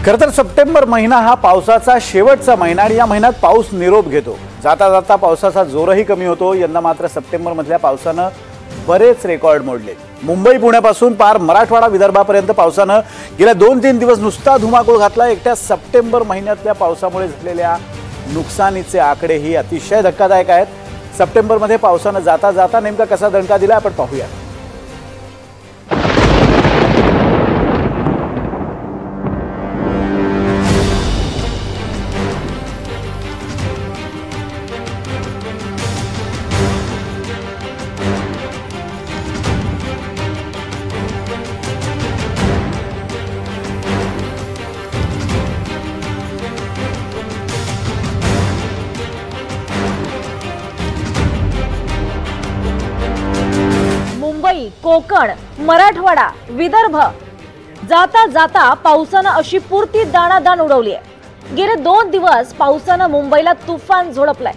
खरं तर सप्टेंबर महिना हा पावसाचा शेवटचा महिना आणि या महिन्यात पाऊस निरोप घेतो। जाता जाता पावसाचा जोरही कमी होतो। यंदा मात्र सप्टेंबर मधल्या पावसानं बरेच रेकॉर्ड मोडले। मुंबई पुण्यापासून पार मराठवाडा विदर्भापर्यंत पावसानं गेल्या 2-3 दिवस नुसता धुमाकूळ घातला। एकट्या सप्टेंबर महिन्यातल्या पावसामुळे झालेल्या नुकसानीचे आकडेही अतिशय धक्कादायक आहेत। सप्टेंबर मध्ये पावसानं जाता जाता नेमका कसा दणका दिला आपण पाहूया। मुंबई, कोकण, मराठवाडा, विदर्भ जाता जाता पावसानं अशी पुरती दाणादाण उडवली आहे। गेले 2 दिवस पावसानं मुंबईला तुफान झोडपलाय।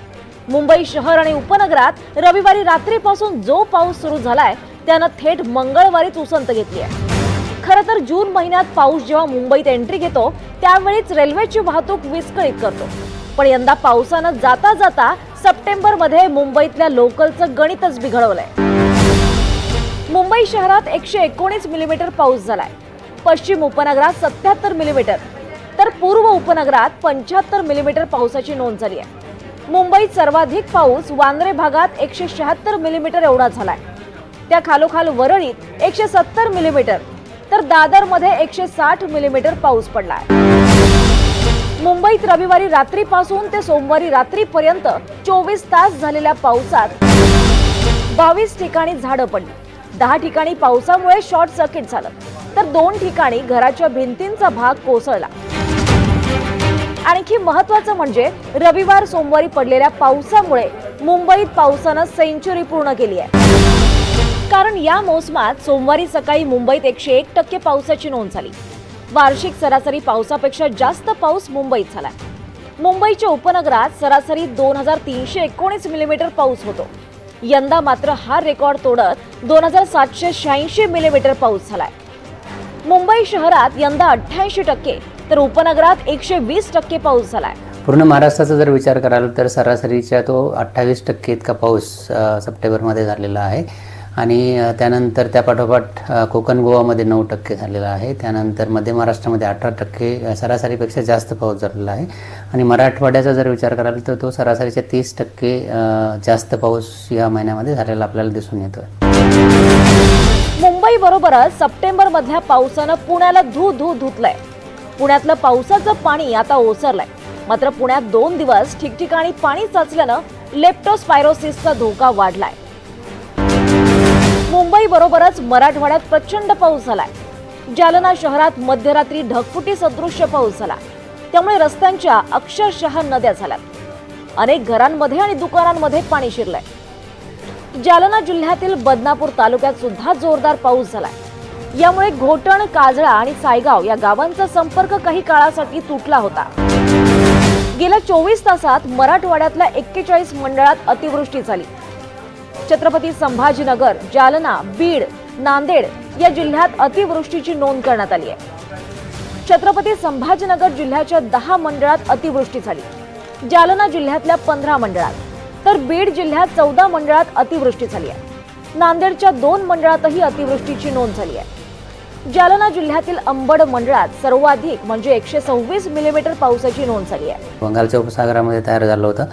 मुंबई शहर आणि उपनगरात रविवारी रात्रीपासून जो पाऊस सुरू झालाय त्यानं थेट मंगळवारीच उसंत घेतली आहे। खरं तर जून महिन्यात पाऊस जेव्हा मुंबईत एंट्री घेतो त्यावेळीच रेल्वेची वाहतूक विस्कळीत करतो, पण यंदा पावसानं जाता जाता सप्टेंबर मध्ये मुंबईतल्या लोकलचं गणितच बिघडवलंय। मुंबई शहरात 119 मिलीमीटर पाऊस झालाय। पश्चिम उपनगरात 77 मिलीमीटर तर पूर्व उपनगरात 75 मिलीमीटर पावसाची नोंद झाली आहे। मुंबईत सर्वाधिक पाऊस वांद्रे भागात 176 मिलीमीटर एवढा झालाय। त्या खालोखाल वरळीत 170 मिलीमीटर तर दादरमध्ये 160 मिलीमीटर पाऊस पडलाय। मुंबईत रविवारी रात्रीपासून ते सोमवारी रात्रीपर्यंत 24 तास झालेल्या पावसात 22 ठिकाणी झाडं पडली, 10 ठिकाणी पावसामुळे शॉर्ट सर्किट झालं तर 2 ठिकाणी घराच्या भिंतींचा भाग कोसळला। आणखी महत्त्वाचं म्हणजे रविवार सोमवारी पडलेल्या पावसामुळे मुंबईत पावसानं सेंचुरी पूर्ण केली आहे, कारण या मोसमात सोमवारी सकाळी मुंबईत 101% पावसाची नोंद झाली। वार्षिक सरासरी पावसापेक्षा जास्त पाऊस मुंबईत झाला। मुंबईच्या उपनगरात सरासरी 2319 मिलीमीटर पाऊस होतो। यंदा मात्र हा रेकॉर्ड तोडत 2786 मिलीमीटर पाऊस झालाय। मुंबई शहरात यंदा 88% तर उपनगरात 120% पाऊस झालाय। पूर्ण महाराष्ट्राचा जर विचार कराल तर सरासरीच्या तो 28% इतका पाऊस सप्टेंबरमध्ये झालेला आहे आणि त्यानंतर त्यापाठोपाठ कोकण गोवामध्ये 9% झालेला आहे। त्यानंतर मध्य महाराष्ट्रामध्ये 18% सरासरीपेक्षा जास्त पाऊस झालेला आहे आणि मराठवाड्याचा जर विचार कराल तर तो सरासरीच्या 30% जास्त पाऊस या महिन्यामध्ये झालेला आपल्याला दिसून येतोय। मुंबई बरोबरच सप्टेंबर मधल्या पावसानं पुण्याला धुतलंय। पुण्यातलं पावसाचं पाणी आता ओसरलंय, मात्र पुण्यात 2 दिवस ठिकठिकाणी पाणी साचल्यानं लेप्टोस्पायरोसिसचा धोका वाढलाय। मुंबई बरोबरच मराठवाड्यात प्रचंड पाऊस झालाय। जालना शहरात मध्यरात्री ढगफुटी सदृश्य पाऊस झाला, त्यामुळे रस्त्यांच्या अक्षरशः नद्या झाल्यात। अनेक घरांमध्ये आणि दुकानांमध्ये पाणी शिरलंय। जालना जिल्ह्यातील बदनापूर तालुक्यात सुद्धा जोरदार पाऊस झालाय। यामुळे घोटण, काजळा आणि सायगाव या गावांचा संपर्क काही काळासाठी तुटला होता। गेल्या 24 तासात मराठवाड्यातल्या 41 मंडळात अतिवृष्टी झाली। छत्रपती संभाजीनगर, जालना, बीड, नांदेड या जिल्ह्यात अतिवृष्टीची नोंद करण्यात आली आहे। छत्रपती संभाजीनगर जिल्ह्याच्या 10 मंडळात अतिवृष्टी झाली। जालना जिल्ह्यातल्या 15 मंडळात तर बीड जिल्ह्यात 14 मंडळात अतिवृष्टी झाली आहे। नांदेडच्या 2 मंडळातही अतिवृष्टीची नोंद झाली आहे। जालना जिल्ह्यातील अंबड मंडळात सर्वाधिक म्हणजे 126 मिलीमीटर पावसाची नोंद झाली आहे। बंगालच्या उपसागरामध्ये तयार झालं होतं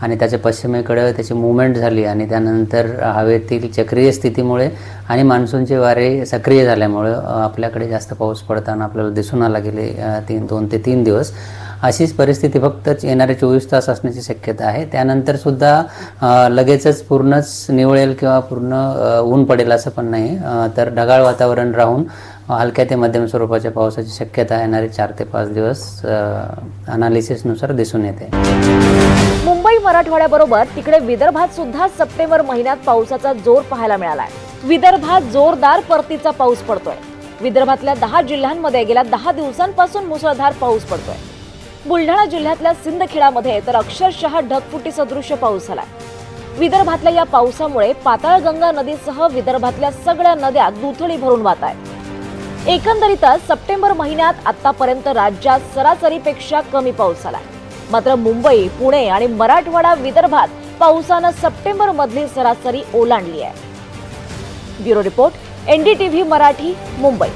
आणि त्याच्या पश्चिमेकडे त्याची मूवमेंट झाली आणि त्यानंतर हवेतील चक्रीय स्थितीमुळे आणि मान्सूनचे वारे सक्रिय झाल्यामुळे आपल्याकडे जास्त पाऊस पडताना आपल्याला दिसून आला गेले 2 ते 3 दिवस। अशीच परिस्थिती फक्त येणारे 24 तास असण्याची शक्यता आहे। त्यानंतर सुद्धा लगेचच पूर्णच निवळेल किंवा पूर्ण ऊन पडेल असं पण नाही, तर ढगाळ वातावरण राहून हलक्या ते मध्यम स्वरूपाच्या पावसाची शक्यता येणारे 4 ते 5 दिवस अनालिसिसनुसार दिसून येते। मुंबई मराठवाड्याबरोबर तिकडे विदर्भात सुद्धा सप्टेंबर महिन्यात पावसाचा जोर पाहायला मिळालाय। विदर्भात जोरदार परतीचा पाऊस पडतोय। विदर्भातल्या 10 जिल्ह्यांमध्ये गेल्या 10 दिवसांपासून मुसळधार पाऊस पडतोय। बुलढाणा जिल्ह्यातल्या सिंदखेडामध्ये तर अक्षरशः ढगफुटी सदृश्य पाऊस झालाय। विदर्भातल्या या पावसामुळे पाताळगंगा नदीसह विदर्भातल्या सगळ्या नद्या दुथडी भरून वाहत आहेत। एकंदरीतच सप्टेंबर महिन्यात आतापर्यंत राज्यात सरासरीपेक्षा कमी पाऊस झाला. मात्र मुंबई, पुणे आणि मराठवाडा, विदर्भात पावसानं सप्टेंबर मधली सरासरी ओलांडली आहे. Bureau report, NDTV Marathi, Mumbai.